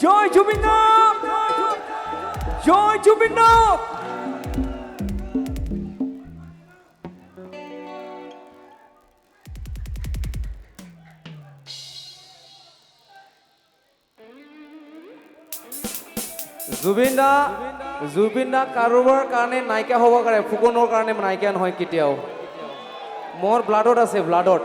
জয় জুবিন দা জয় জুবিন দা জুবিন দা কাৰোবাৰ কাৰণে নাইকিয়া হ'ব পাৰে ফুকনৰ কাৰণে নাইকিয়া নহয় কেতিয়াও মোৰ ব্লাডত আছে ব্লাডত